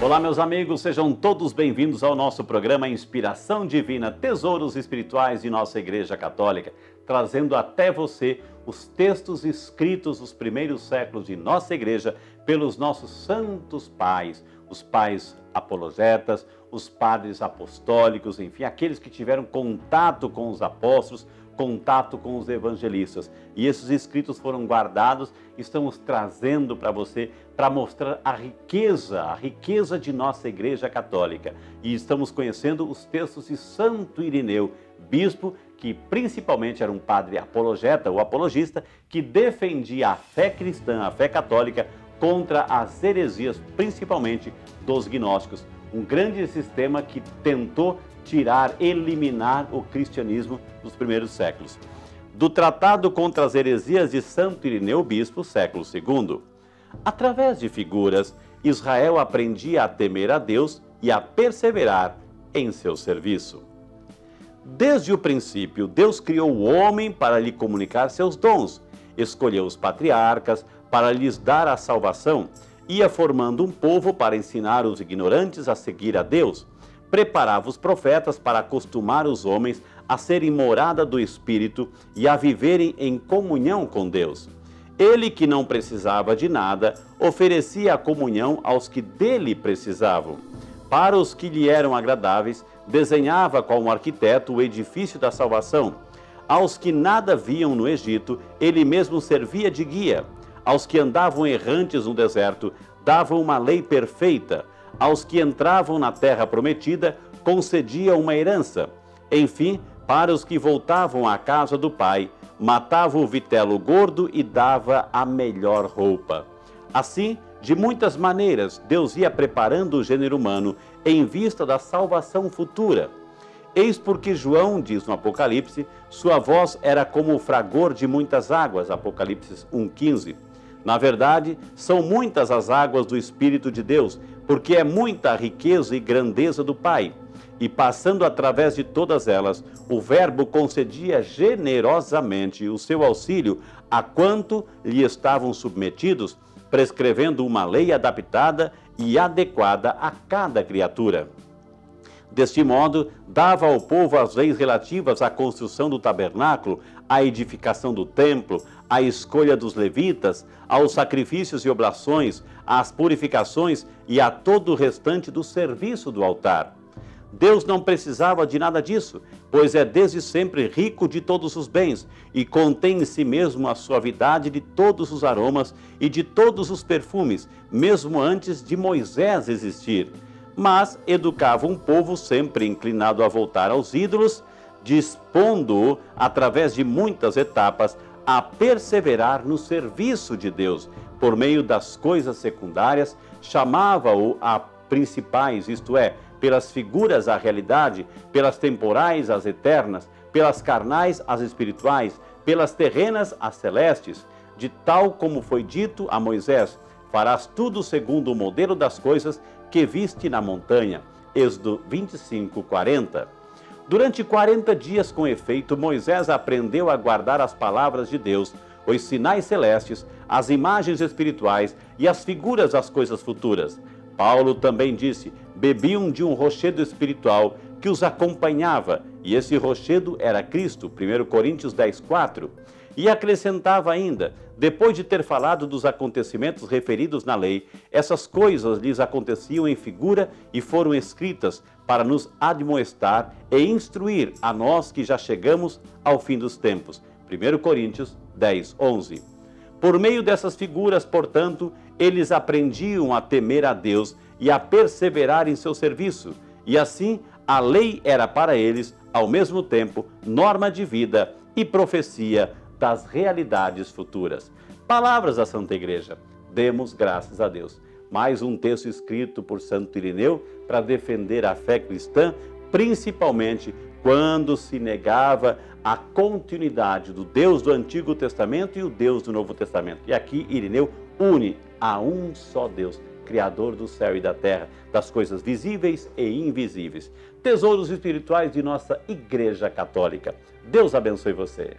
Olá, meus amigos, sejam todos bem-vindos ao nosso programa Inspiração Divina, Tesouros Espirituais de nossa Igreja Católica, trazendo até você os textos escritos nos primeiros séculos de nossa Igreja pelos nossos santos pais, os pais apologetas, os padres apostólicos, enfim, aqueles que tiveram contato com os apóstolos, contato com os evangelistas. E esses escritos foram guardados, estamos trazendo para você, para mostrar a riqueza de nossa Igreja Católica. E estamos conhecendo os textos de Santo Irineu, bispo que principalmente era um padre apologeta ou apologista, que defendia a fé cristã, a fé católica, contra as heresias, principalmente dos gnósticos. Um grande sistema que tentou eliminar o cristianismo nos primeiros séculos. Do Tratado contra as Heresias de Santo Irineu Bispo, século II. Através de figuras, Israel aprendia a temer a Deus e a perseverar em seu serviço. Desde o princípio, Deus criou o homem para lhe comunicar seus dons, escolheu os patriarcas para lhes dar a salvação, ia formando um povo para ensinar os ignorantes a seguir a Deus, preparava os profetas para acostumar os homens a serem morada do Espírito e a viverem em comunhão com Deus. Ele, que não precisava de nada, oferecia a comunhão aos que dele precisavam. Para os que lhe eram agradáveis, desenhava como arquiteto o edifício da salvação. Aos que nada viam no Egito, ele mesmo servia de guia. Aos que andavam errantes no deserto, dava uma lei perfeita. Aos que entravam na terra prometida, concedia uma herança. Enfim, para os que voltavam à casa do Pai, matava o vitelo gordo e dava a melhor roupa. Assim, de muitas maneiras, Deus ia preparando o gênero humano em vista da salvação futura. Eis porque João diz no Apocalipse, sua voz era como o fragor de muitas águas, Apocalipse 1,15. Na verdade, são muitas as águas do Espírito de Deus, porque é muita a riqueza e grandeza do Pai. E passando através de todas elas, o Verbo concedia generosamente o seu auxílio a quanto lhe estavam submetidos, prescrevendo uma lei adaptada e adequada a cada criatura. Deste modo, dava ao povo as leis relativas à construção do tabernáculo, à edificação do templo, à escolha dos levitas, aos sacrifícios e oblações, às purificações e a todo o restante do serviço do altar. Deus não precisava de nada disso, pois é desde sempre rico de todos os bens e contém em si mesmo a suavidade de todos os aromas e de todos os perfumes, mesmo antes de Moisés existir. Mas educava um povo sempre inclinado a voltar aos ídolos, dispondo-o, através de muitas etapas, a perseverar no serviço de Deus. Por meio das coisas secundárias, chamava-o a principais, isto é, pelas figuras à realidade, pelas temporais às eternas, pelas carnais às espirituais, pelas terrenas às celestes, de tal como foi dito a Moisés, farás tudo segundo o modelo das coisas que viste na montanha. Êxodo 25:40. Durante 40 dias, com efeito, Moisés aprendeu a guardar as palavras de Deus, os sinais celestes, as imagens espirituais e as figuras das coisas futuras. Paulo também disse, bebiam de um rochedo espiritual que os acompanhava, e esse rochedo era Cristo, 1 Coríntios 10:4. E acrescentava ainda, depois de ter falado dos acontecimentos referidos na lei, essas coisas lhes aconteciam em figura e foram escritas para nos admoestar e instruir a nós que já chegamos ao fim dos tempos. 1 Coríntios 10:11. Por meio dessas figuras, portanto, eles aprendiam a temer a Deus e a perseverar em seu serviço. E assim, a lei era para eles, ao mesmo tempo, norma de vida e profecia das realidades futuras. Palavras da Santa Igreja. Demos graças a Deus. Mais um texto escrito por Santo Irineu para defender a fé cristã, principalmente quando se negava a continuidade do Deus do Antigo Testamento e o Deus do Novo Testamento. E aqui Irineu une a um só Deus, Criador do céu e da terra, das coisas visíveis e invisíveis. Tesouros espirituais de nossa Igreja Católica. Deus abençoe você.